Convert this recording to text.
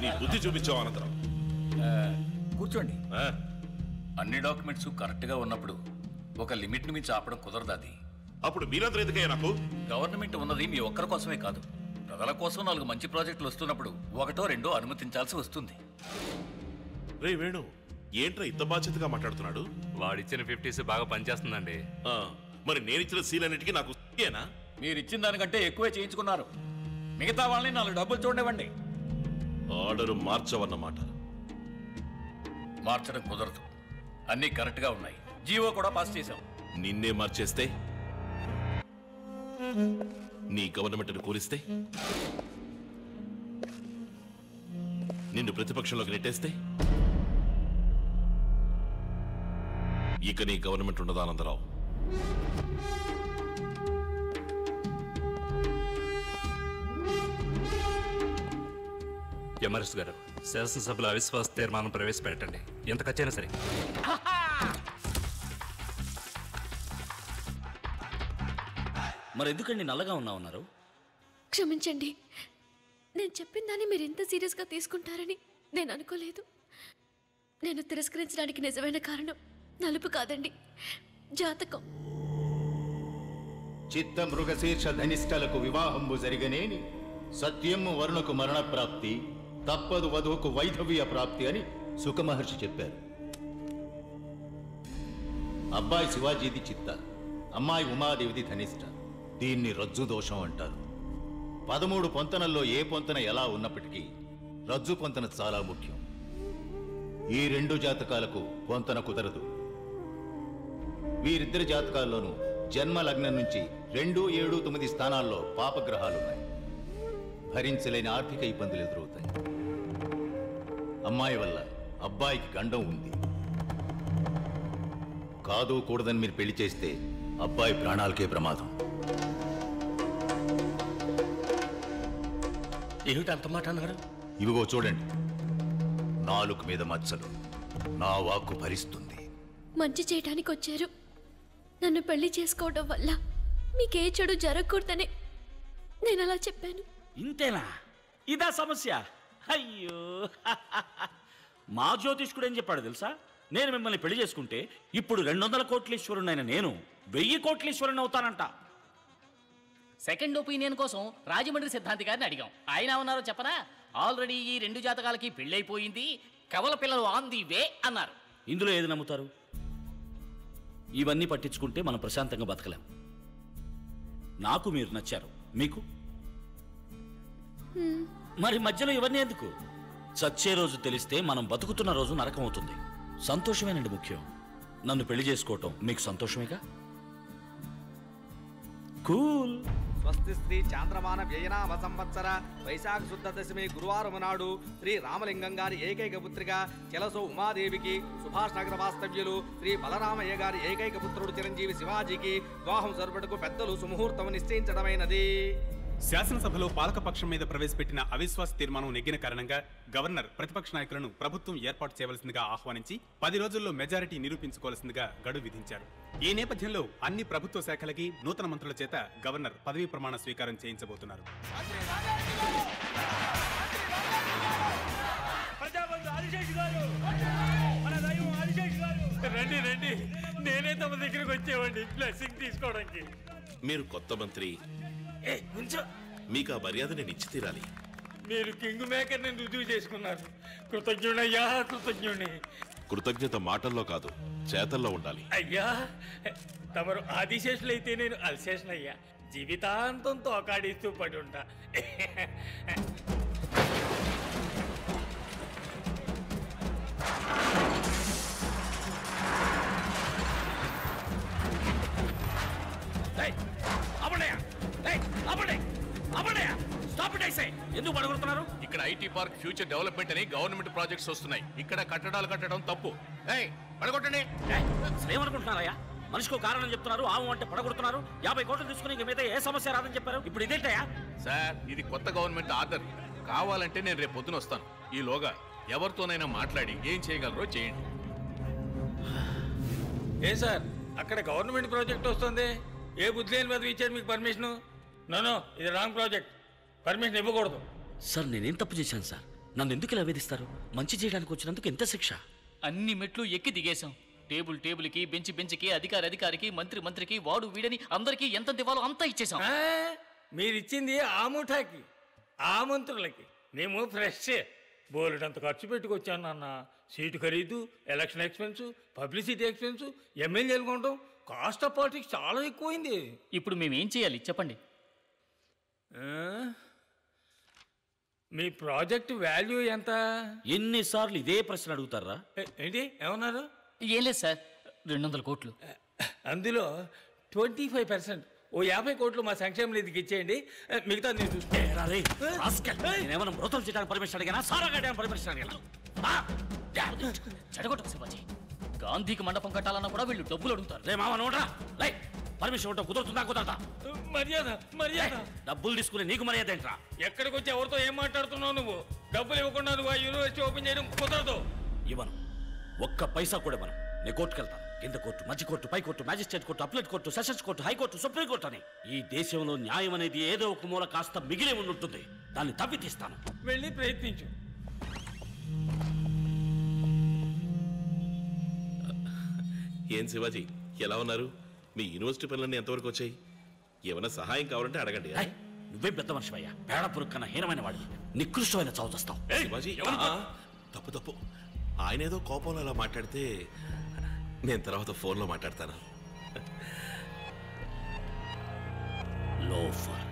నీ బుద్ధి చూపించావు అనంతరం. కూర్చోండి. అన్ని డాక్యుమెంట్స్ కరెక్ట్ గా ఉన్నప్పుడు ఒక లిమిట్ ని మించి ఆపడం కుదరదు. అది అప్పుడు మీరందరూ ఎందుకయ్యా నాకు? గవర్నమెంట్ ఉన్నది మీ ఒక్కరి కోసమే కాదు, ప్రజల కోసం 4 మంచి ప్రాజెక్టులు వస్తున్నప్పుడు 1 2 అనుమతించాల్సి వస్తుంది. రే వేణు, ఏంట్రా ఇంత బాధ్యతగా మాట్లాడుతున్నాడు? వాడిచ్చిన 50s బాగా పనిచేస్తుందండి. మరి నేనిచ్చిన సీలన్నిటికీ నాకు ఏనా? మీరిచ్చిన దానికంటే ఎక్కువే చేయించుకున్నారు. మిగతా వాళ్ళని 4 డబ్బులు చూడండి. ఆర్డర్ మార్చవన్నమాట. మార్చడం కుదరదు, అన్నీ కరెక్ట్ గా ఉన్నాయి. జీవో కూడా పాస్ చేశాం. నిన్నే మార్చేస్తే, నీ గవర్నమెంట్ని కూలిస్తే, నిన్ను ప్రతిపక్షంలోకి నెట్టేస్తే ఇక నీ గవర్నమెంట్ ఉండదా ఆనందరావు? ఎమరెస్ట్ గారు, శాసనసభలో అవిశ్వాస తీర్మానం ప్రవేశపెట్టండి, ఎంత ఖర్చైనా సరే. మరి ఎందుకండి నల్లగా ఉన్నారు? క్షమించండి, నేను చెప్పిన దాన్ని మీరు ఇంత సీరియస్గా తీసుకుంటారని నేను అనుకోలేదు. నేను తిరస్కరించడానికి నిజమైన కారణం నలుపు కాదండి, జాతకం. చిత్త మృగశీర్ష ధనిష్టలకు వివాహంబు జరిగనేని సత్యము వరుణకు మరణ ప్రాప్తి, తప్పదు వధువుకు వైధవ్య ప్రాప్తి అని సుఖమహర్షి చెప్పారు. అబ్బాయి శివాజీది చిత్త, అమ్మాయి ఉమాదేవిది ధనిష్ట. దీన్ని రజ్జు దోషం అంటారు. 13 పొంతనల్లో ఏ పొంతన ఎలా ఉన్నప్పటికీ రజ్జు పొంతన చాలా ముఖ్యం. ఈ 2 జాతకాలకు పొంతన కుదరదు. వీరిద్దరి జాతకాల్లోనూ జన్మ లగ్నం నుంచి 2, 7, 9 స్థానాల్లో పాపగ్రహాలున్నాయి. భరించలేని ఆర్థిక ఇబ్బందులు ఎదురవుతాయి. అమ్మాయి వల్ల అబ్బాయికి గండం ఉంది. కాదు కూడదని మీరు పెళ్లి చేస్తే అబ్బాయి ప్రాణాలకే ప్రమాదం. ఏమిటి అంత మాట అన్నారు? ఇవిగో చూడండి, నాలుగు మీద మచ్చలు. నా వాక్కు భరిస్తుంది. మంచి చేయడానికి వచ్చారు. నన్ను పెళ్లి చేసుకోవడం వల్ల మీకే చెడు జరగకూడదని నేను అలా చెప్పాను. ఇంతేనా? ఇదా సమస్య? అయ్యో, మా జ్యోతిష్కుడు ఏం చెప్పాడు తెలుసా? నేను మిమ్మల్ని పెళ్లి చేసుకుంటే ఇప్పుడు 200 కోట్లీశ్వరునైన నేను 1000 కోట్లీశ్వరుని అవుతానంట. సెకండ్ ఒపీనియన్ కోసం రాజమండ్రి సిద్ధాంతి గారిని అడిగాం. ఆయన ఉన్నారో చెప్పనా? ఆల్రెడీ ఈ 2 జాతకాలకి పెళ్ళైపోయింది, కవల పిల్లలు ఆన్ ది వే అన్నారు. ఇందులో ఏది నమ్ముతారు? ఇవన్నీ పట్టించుకుంటే మనం ప్రశాంతంగా బతకలేం. నాకు మీరు నచ్చారు, మీకు మరి మధ్యలో ఇవన్నీ ఎందుకు? చచ్చే రోజు తెలిస్తే మనం బతుకుతున్న రోజు నరకం అవుతుంది. సంతోషమేనండి ముఖ్యం. నన్ను పెళ్లి చేసుకోవటం మీకు సంతోషమేగా? కూల్. స్వస్తి శ్రీ చాంద్రమాన వ్యయనామ సంవత్సర వైశాఖ శుద్ధ దశమి గురువారం నాడు శ్రీ రామలింగం గారి ఏకైక పుత్రిక చెలసో ఉమాదేవికి, సుభాష్ నగర వాస్తవ్యులు శ్రీ బలరామయ్య గారి ఏకైక పుత్రుడు చిరంజీవి శివాజీకి వివాహం జరుపుటకు పెద్దలు సుముహూర్తం నిశ్చయించడమైనది. శాసనసభలో పాలకపక్షం మీద ప్రవేశపెట్టిన అవిశ్వాస తీర్మానం నెగ్గిన కారణంగా గవర్నర్ ప్రతిపక్ష నాయకులను ప్రభుత్వం ఏర్పాటు చేయవలసిందిగా ఆహ్వానించి 10 రోజుల్లో మెజారిటీ నిరూపించుకోవాల్సిందిగా గడువు విధించారు. ఈ నేపథ్యంలో అన్ని ప్రభుత్వ శాఖలకి నూతన మంత్రుల చేత గవర్నర్ పదవీ ప్రమాణ స్వీకారం చేయించబోతున్నారు. రండి రండి, నేనే తమ దగ్గరకు వచ్చేవాడిని బ్లెస్సింగ్ తీసుకోవడానికి. మీరు కొత్త మంత్రి, మీకు ఆ మర్యాద నేను ఇచ్చి తీరాలి. మీరు కింగ్ మేకర్ ని రుజువు చేసుకున్నారు. కృతజ్ఞుడయ్యా, కృతజ్ఞుడి. కృతజ్ఞత మాటల్లో కాదు, చేతల్లో ఉండాలి. అయ్యా, తమరు ఆదిశేషులైతే నేను అల్శేషనయ్యా. జీవితాంతం తోకాడిస్తూ పడి ఉంటా. ఎందుకు పడగొడుతున్నారు? ఇక్కడ ఐటీ పార్క్ ఫ్యూచర్ డెవలప్మెంట్ అని గవర్నమెంట్ ప్రాజెక్ట్స్ వస్తున్నాయి. ఇక్కడ కట్టడాలు కట్టడం తప్పు. పడగొట్టండి. ఏమనుకుంటున్నారయ్యా? మనిషికి కారణం చెప్తున్నారు, ఆవు అంటే పడగొడుతున్నారు. 50 కోట్లు తీసుకుని ఇంక మీద ఏ సమస్య రాదని చెప్పారు. ఇప్పుడు ఇదేంటయ్యా? సార్, ఇది కొత్త గవర్నమెంట్ ఆర్డర్. కావాలంటే నేను రేపు పొద్దున వస్తాను. ఈలోగా ఎవరితోనైనా మాట్లాడి ఏం చేయగలరో చేయండి. ఏ సార్, అక్కడ గవర్నమెంట్ ప్రాజెక్ట్ వస్తుంది. ఏ బుద్ధి లేని మీద ఇచ్చారు మీకు పర్మిషన్? నో, ఇది రాంగ్ ప్రాజెక్ట్. పర్మిషన్ ఇవ్వకూడదు. సార్, నేనేం తప్పు చేశాను సార్? నన్ను ఎందుకు ఇలా వేధిస్తారు? మంచి చేయడానికి వచ్చినందుకు ఎంత శిక్ష? అన్ని మెట్లు ఎక్కి దిగేశాం. టేబుల్కి, బెంచ్కి, అధికారికి, మంత్రికి, వాడు వీడని అందరికీ ఎంత ఇవ్వాలో అంతా ఇచ్చేసాం. మీరిచ్చింది ఆ ముఠాకి, ఆ మంత్రులకి. మేము ఫ్రెష్ బోలెడంత ఖర్చు పెట్టుకొచ్చాను నాన్న. సీటు ఖరీదు, ఎలక్షన్ ఎక్స్పెన్స్, పబ్లిసిటీ ఎక్స్పెన్స్, ఎమ్మెల్యేలు కొనడం, కాస్ట్ ఆఫ్ పాలిటిక్స్ చాలా ఎక్కువైంది. ఇప్పుడు మేమేం చేయాలి చెప్పండి. మీ ప్రాజెక్ట్ వాల్యూ ఎంత? ఎన్నిసార్లు ఇదే ప్రశ్న అడుగుతారా? ఏంటి ఏమన్నారు? ఏం లేదు సార్, 200 కోట్లు. అందులో 25%, ఓ 50 కోట్లు మా సంక్షేమ నిధికి ఇచ్చేయండి, మిగతా నేను నేనేమన్నా మృతం చేయడానికి పర్మిషన్ అడిగానా? సారా కట్టడానికి పర్మిషన్ అడిగానా? చెడగొట్టకు శివాజీ. గాంధీకి మండపం కట్టాలన్నా కూడా వీళ్ళు డబ్బులు అడుగుతారు. రే మామ నోడ్రా, లై పర్మిషన్ ఉంటా కుదురుతుందా కుదరదా? మర్యాద డబ్బులు తీసుకుని నీకు మర్యాద ఏంట్రా? ఎక్కడికి వచ్చి ఎవరితో ఏం మాట్లాడుతున్నావు నువ్వు? డబ్బులు ఇవ్వకుండా నువ్వు ఆ యూనివర్సిటీ ఓపెన్ చేయడం కుదరదు. ఇవ్వను, ఒక్క పైసా కూడా ఇవ్వను. నేను కోర్టుకు వెళ్తాను. కింద కోర్టు, మధ్య కోర్టు, పై court, magistrate court, appellate court, sessions court, high court, supreme court అని. ఈ దేశంలో న్యాయం అనేది ఏదో ఒక మూల కాస్త మిగిలి ఉంటుంది. దాన్ని తవ్వి తీస్తాను. వెళ్ళి ప్రయత్నించు. ఏం శివాజీ, ఎలా ఉన్నారు? మీ యూనివర్సిటీ పనులన్నీ ఎంతవరకు వచ్చాయి? ఏమైనా సహాయం కావాలంటే అడగండి. నువ్వే పెద్ద మనిషివయ్యా. పేడ పురుక్కన్న హీనమైన వాడివి. నికృష్టమైన చావు చేస్తావు. శివాజీ, తప్పు. ఆయన ఏదో కోపంలో అలా మాట్లాడితే నేను తర్వాత ఫోన్లో మాట్లాడతాను. లోఫర్.